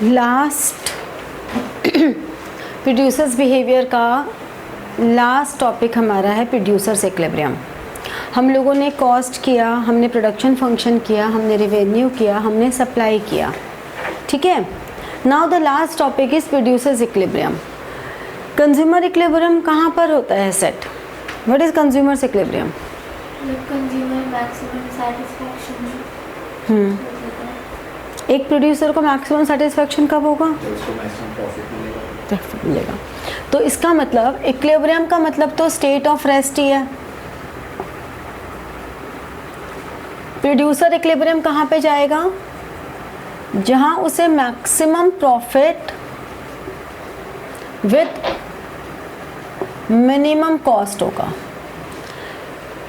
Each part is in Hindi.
लास्ट प्रोड्यूसर्स बिहेवियर का लास्ट टॉपिक हमारा है प्रोड्यूसर्स इक्विलिब्रियम। हम लोगों ने कॉस्ट किया, हमने प्रोडक्शन फंक्शन किया, हमने रेवेन्यू किया, हमने सप्लाई किया, ठीक है। Now the last topic is producers equilibrium. Consumer equilibrium कहाँ पर होता है set? What is consumers equilibrium? Consumer maximum satisfaction. एक प्रोड्यूसर को मैक्सिमम सेटिस्फैक्शन कब होगा? तो उसको मैक्सिमम प्रॉफिट मिलेगा। तो इसका मतलब इक्विलिब्रियम का मतलब तो स्टेट ऑफ रेस्ट ही है। प्रोड्यूसर इक्विलिब्रियम कहाँ पे जाएगा? जहाँ उसे maximum profit with minimum cost होगा।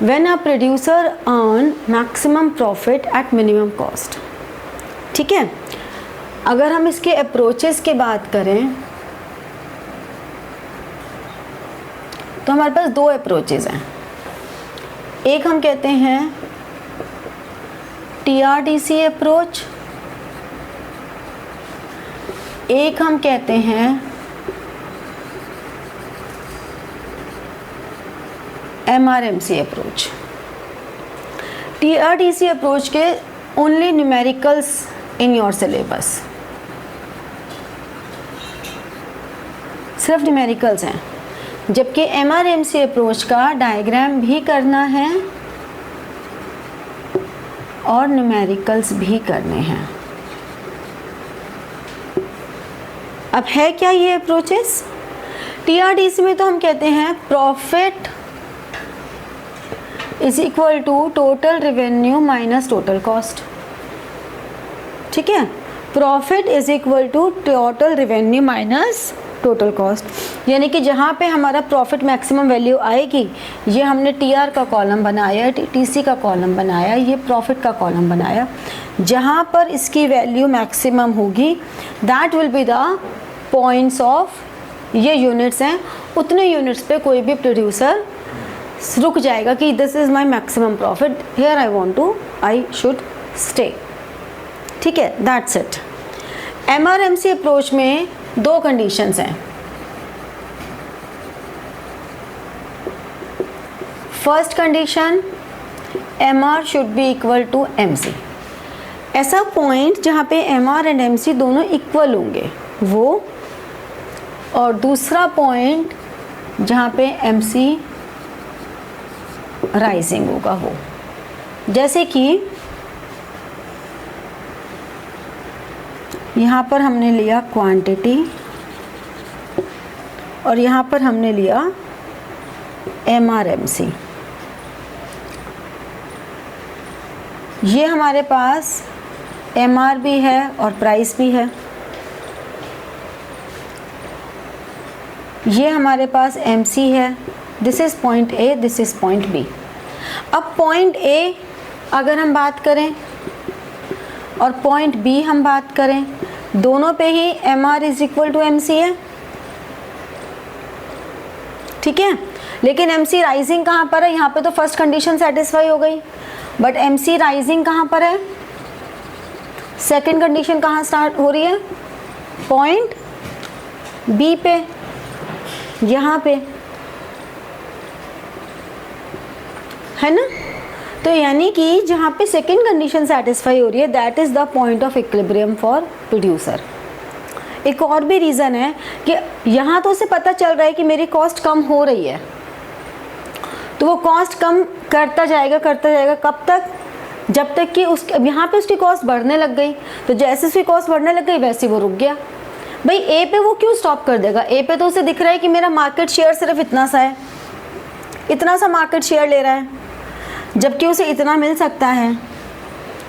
When a producer earn maximum profit at minimum cost, ठीक है। अगर हम इसके अप्रोचेस की बात करें तो हमारे पास दो अप्रोचेस हैं। एक हम कहते हैं TRDC अप्रोच, एक हम कहते हैं MRMC अप्रोच। TRDC अप्रोच के only numericals in your syllabus, सिर्फ न्यूमेरिकल्स हैं, जबकि MRMC अप्रोच का डायग्राम भी करना है और न्यूमेरिकल्स भी करने हैं। अब है क्या ये अप्रोचेस? TRDC में तो हम कहते हैं profit is equal to total revenue minus total cost, ठीक है। Profit is equal to total revenue minus total cost, यानी कि जहाँ पे हमारा प्रॉफिट मैक्सिमम वैल्यू आएगी, ये हमने TR का कॉलम बनाया, TC का कॉलम बनाया, ये प्रॉफिट का कॉलम बनाया, जहाँ पर इसकी वैल्यू मैक्सिमम होगी that will be the points of, ये यूनिट्स हैं, उतने यूनिट्स पे कोई भी प्रोड्यूसर रुक जाएगा कि this is my maximum profit, here I should stay, ठीक है। That's it. MRMC अप्रोच में दो कंडीशंस हैं। First condition, MR should be equal to MC। ऐसा पॉइंट जहाँ पे MR एंड MC दोनों इक्वल होंगे वो, और दूसरा पॉइंट जहाँ पे MC राइजिंग होगा वो। जैसे कि यहाँ पर हमने लिया क्वांटिटी और यहाँ पर हमने लिया MRMC। ये हमारे पास MR भी है और प्राइस भी है, ये हमारे पास MC है। This is point A, this is point B। अब पॉइंट A अगर हम बात करें और पॉइंट B हम बात करें, दोनों पे ही MR is equal to MC है, ठीक है। लेकिन MC राइजिंग कहाँ पर है? यहाँ पे तो फर्स्ट कंडीशन सेटिस्फाई हो गई, बट MC राइजिंग कहाँ पर है? सेकंड कंडीशन कहाँ स्टार्ट हो रही है? पॉइंट B पे, यहाँ पे, है ना। तो यानी कि जहाँ पे सेकेंड कंडीशन सेटिस्फाई हो रही है that is the point of equilibrium for producer. एक और भी रीज़न है कि यहाँ तो उसे पता चल रहा है कि मेरी कॉस्ट कम हो रही है, तो वो कॉस्ट कम करता जाएगा कब तक? जब तक कि उस यहाँ पे उसकी कॉस्ट बढ़ने लग गई। तो जैसे उसकी कॉस्ट बढ़ने लग गई वैसे वो रुक गया। भाई A पे वो क्यों स्टॉप कर देगा? A पे तो उसे दिख रहा है कि मेरा मार्केट शेयर सिर्फ इतना सा है, इतना सा मार्केट शेयर ले रहा है, जबकि उसे इतना मिल सकता है।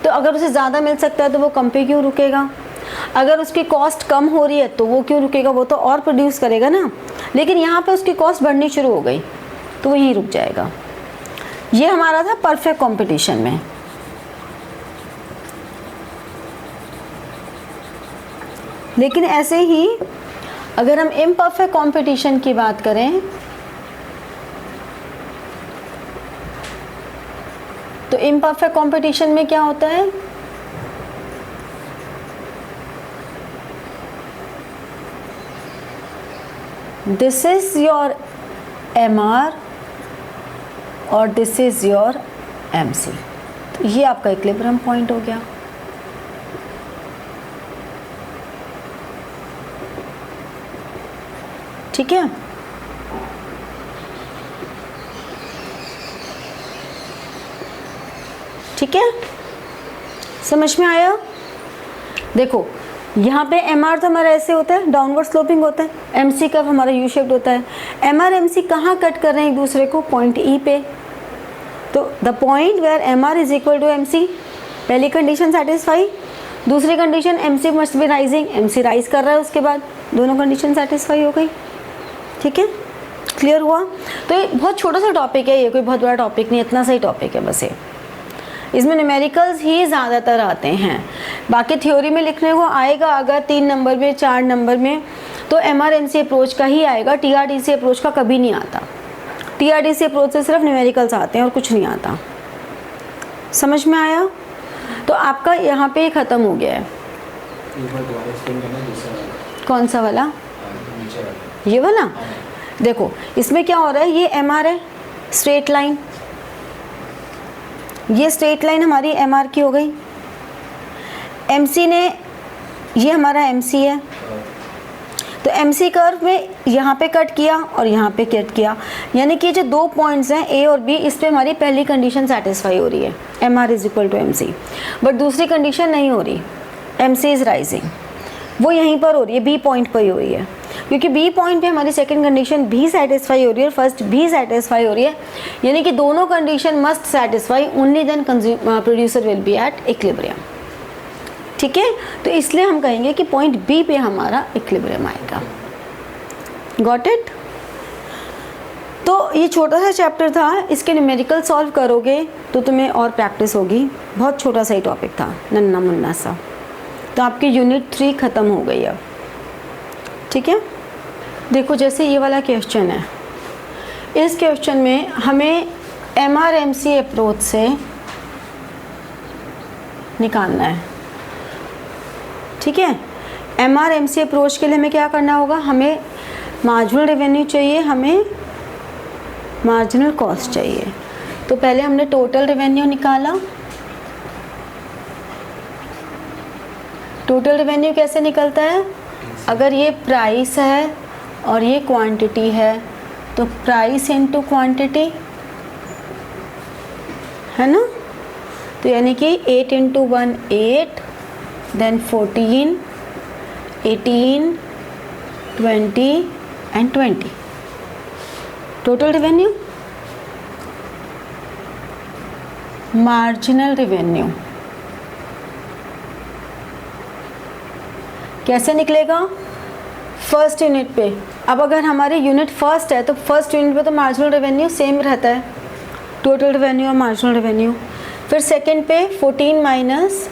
तो अगर उसे ज़्यादा मिल सकता है तो वो कम पे क्यों रुकेगा? अगर उसकी कॉस्ट कम हो रही है तो वो क्यों रुकेगा? वो तो और प्रोड्यूस करेगा ना। लेकिन यहाँ पे उसकी कॉस्ट बढ़नी शुरू हो गई तो वो यहीं रुक जाएगा। ये हमारा था परफेक्ट कंपटीशन में। लेकिन ऐसे ही अगर हम इम्परफेक्ट कंपटीशन की बात करें तो इम्परफेक्ट कंपटीशन में क्या होता है? दिस इज योर MR और दिस इज योर MC। तो ये आपका इक्विलिब्रियम पॉइंट हो गया। ठीक है, ठीक है, समझ में आया? देखो यहाँ पे MR तो हमारा ऐसे होता है, डाउनवर्ड स्लोपिंग होता है, MC कर्व हमारा यू शेप्ड होता है। MR MC कहाँ कट कर रहे हैं एक दूसरे को? पॉइंट E पे। तो the point where MR is equal to MC, पहली कंडीशन सेटिस्फाई। दूसरी condition MC must be rising, MC rise कर रहा है उसके बाद, दोनों कंडीशन सेटिस्फाई हो गई। ठीक है, क्लियर हुआ? तो ये बहुत छोटा सा टॉपिक है, ये कोई बहुत बड़ा टॉपिक नहीं, इतना सही टॉपिक है बस ये। इसमें न्यूमेरिकल्स ही ज़्यादातर आते हैं, बाकी थ्योरी में लिखने को आएगा अगर 3 नंबर में 4 नंबर में तो MR-MC अप्रोच का ही आएगा, TRDC अप्रोच का कभी नहीं आता। TRDC अप्रोच से सिर्फ न्यूमेरिकल्स आते हैं और कुछ नहीं आता। समझ में आया? तो आपका यहाँ पे ख़त्म हो गया है। एक बार दोबारा एक्सप्लेन करना दूसरा वाला। कौन सा वाला? नीचे वाला। ये वाला? देखो इसमें क्या हो रहा है, ये MR है, स्ट्रेट लाइन, ये स्ट्रेट लाइन हमारी MR की हो गई। MC ने, ये हमारा MC है, तो MC कर्व में यहाँ पे कट किया और यहाँ पे कट किया, यानी कि जो 2 पॉइंट्स हैं A और B, इस पे हमारी पहली कंडीशन सेटिस्फाई हो रही है, MR is equal to MC। But दूसरी कंडीशन नहीं हो रही, MC इज राइजिंग, वो यहीं पर हो रही है, B पॉइंट पर ही हो रही है, क्योंकि B पॉइंट पे हमारी सेकंड कंडीशन भी सेटिस्फाई हो रही है, फर्स्ट भी सेटिस्फाई हो रही है, यानी कि दोनों condition must satisfy, only then producer will be at equilibrium. ठीक है, तो इसलिए हम कहेंगे कि पॉइंट B पे हमारा इक्विलिब्रियम आएगा। Got it? तो ये छोटा सा चैप्टर था, इसके न्यूमेरिकल सॉल्व करोगे तो तुम्हें और प्रैक्टिस होगी। बहुत छोटा सा ही टॉपिक था, नन्ना मुन्ना सा। तो आपकी यूनिट 3 ख़त्म हो गई अब। ठीक है, देखो जैसे ये वाला क्वेश्चन है, इस क्वेश्चन में हमें MR-MC अप्रोच से निकालना है। ठीक है, MR-MC अप्रोच के लिए हमें क्या करना होगा, हमें मार्जिनल रेवेन्यू चाहिए, हमें मार्जिनल कॉस्ट चाहिए। तो पहले हमने टोटल रेवेन्यू निकाला। टोटल रेवेन्यू कैसे निकलता है? अगर ये प्राइस है और ये क्वांटिटी है तो प्राइस इनटू क्वांटिटी है ना, तो यानी कि 8 into 1 8, then 14, 18, 20 and 20 total revenue. Marginal revenue कैसे निकलेगा? फर्स्ट यूनिट पे। अब अगर हमारी यूनिट फर्स्ट है तो फर्स्ट यूनिट पे तो मार्जिनल रेवेन्यू सेम रहता है, टोटल रेवेन्यू और मार्जिनल रेवेन्यू। फिर सेकंड पे 14 माइनस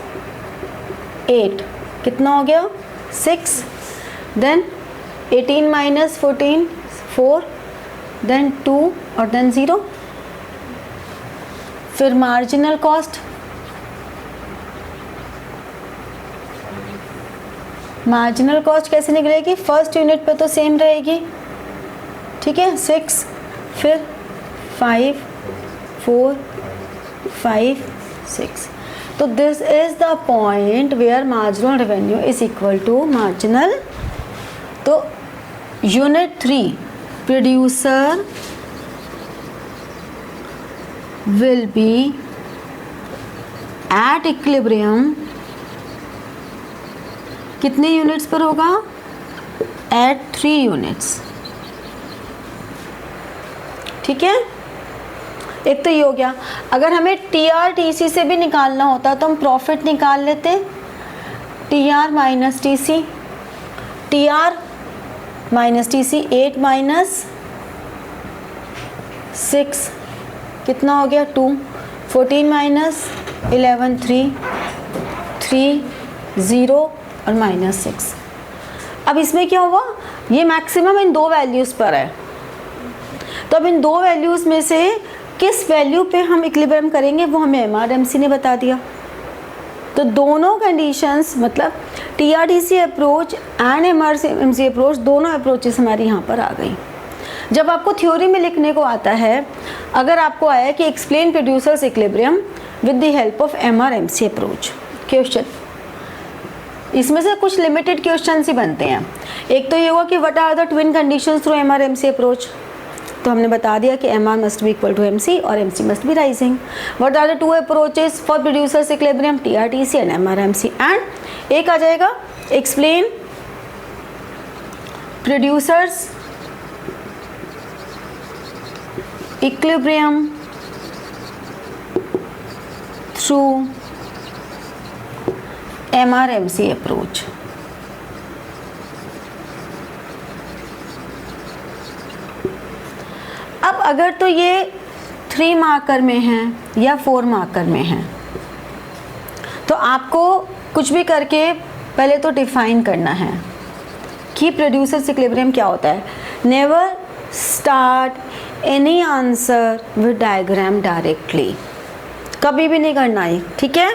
8 कितना हो गया? 6, देन 18 माइनस 14 4, देन 2 और देन 0। फिर मार्जिनल कॉस्ट, मार्जिनल कॉस्ट कैसे निकलेगी? फर्स्ट यूनिट पे तो सेम रहेगी, ठीक है, 6, फिर 5 4 5 6। तो this is the point where marginal revenue is equal to marginal. तो unit 3 producer will be at equilibrium कितने यूनिट्स पर होगा? at 3 units. ठीक है, एक तो ये हो गया। अगर हमें TRTC से भी निकालना होता तो हम प्रॉफिट निकाल लेते, TR minus TC, TR minus TC 8 minus 6 कितना हो गया? 2, 14 माइनस 11 3 3 0 और माइनस 6। अब इसमें क्या हुआ? ये मैक्सिमम इन 2 वैल्यूज़ पर है, तो अब इन 2 वैल्यूज़ में से किस वैल्यू पे हम इक्विलिब्रियम करेंगे वो हमें MR-MC ने बता दिया। तो दोनों कंडीशंस मतलब TRDC approach and MRMC approach, दोनों अप्रोचेस हमारी यहाँ पर आ गई। जब आपको थ्योरी में लिखने को आता है, अगर आपको आया कि explain producers equilibrium with the help of MRMC approach question, इसमें से कुछ लिमिटेड क्वेश्चन ही बनते हैं। एक तो ये हुआ कि what are the twin conditions through MRMC approach, तो हमने बता दिया कि MR must be equal to MC और MC must be rising. What are the two approaches for producers equilibrium, TRTC and MRMC। And एक आ जाएगा explain producers equilibrium through MRMC approach. अब अगर तो ये 3 मार्कर में हैं या 4 मार्कर में हैं, तो आपको कुछ भी करके पहले तो डिफाइन करना है कि प्रोड्यूसर्स इक्विलिब्रियम क्या होता है। Never start any answer with diagram directly, कभी भी नहीं करना है, ठीक है।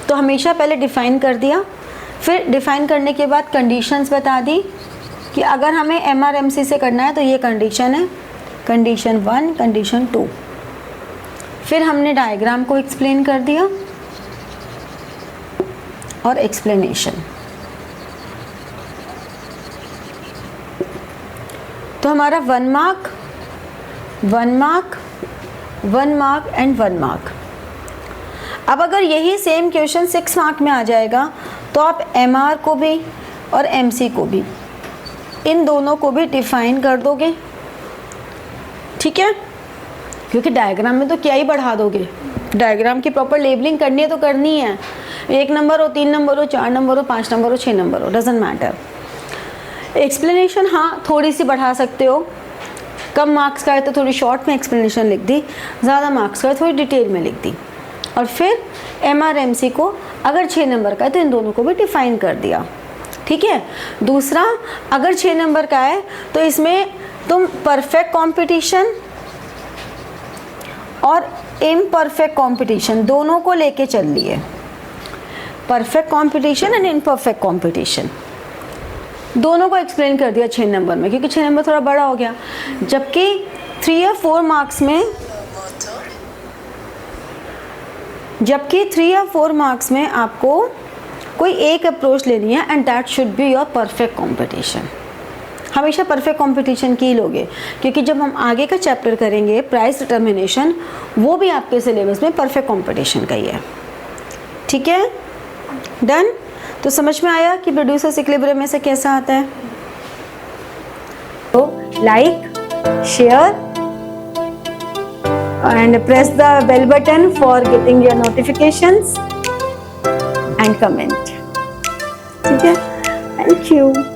तो हमेशा पहले डिफाइन कर दिया, फिर डिफाइन करने के बाद कंडीशंस बता दी कि अगर हमें MRMC से करना है तो ये कंडीशन है, कंडीशन 1, कंडीशन 2। फिर हमने डायग्राम को एक्सप्लेन कर दिया और एक्सप्लेनेशन। तो हमारा 1 mark, 1 mark, 1 mark and 1 mark. अब अगर यही सेम क्वेश्चन 6 मार्क में आ जाएगा तो आप MR को भी और MC को भी, इन दोनों को भी डिफाइन कर दोगे, ठीक है। क्योंकि डायग्राम में तो क्या ही बढ़ा दोगे, डायग्राम की प्रॉपर लेबलिंग करनी है तो करनी है। 1 नंबर हो, 3 नंबर हो, 4 नंबर हो, 5 नंबर हो, 6 नंबर हो, डजेंट मैटर। एक्सप्लेनेशन हाँ थोड़ी सी बढ़ा सकते हो, कम मार्क्स का है तो थोड़ी शॉर्ट में एक्सप्लेनेशन लिख दी, ज़्यादा मार्क्स का है थोड़ी डिटेल में लिख दी। और फिर MRMC को अगर 6 नंबर का है तो इन दोनों को भी डिफाइन कर दिया, ठीक है। दूसरा, अगर 6 नंबर का है तो इसमें तुम परफेक्ट कंपटीशन और इम्परफेक्ट कंपटीशन दोनों को लेके चल लिए। Perfect competition and imperfect competition दोनों को एक्सप्लेन कर दिया 6 नंबर में, क्योंकि 6 नंबर थोड़ा बड़ा हो गया। जबकि 3 या 4 मार्क्स में आपको कोई एक अप्रोच लेनी है and that should be your perfect competition. हमेशा परफेक्ट कंपटीशन की लोगे, क्योंकि जब हम आगे का चैप्टर करेंगे प्राइस डिटर्मिनेशन, वो भी आपके सिलेबस में परफेक्ट कंपटीशन का ही है, ठीक है। डन। तो समझ में आया कि प्रोड्यूसर्स इक्विलिब्रियम में से कैसा आता है। तो like, share and press the bell button for getting your notifications and comment, ठीक है। Thank you.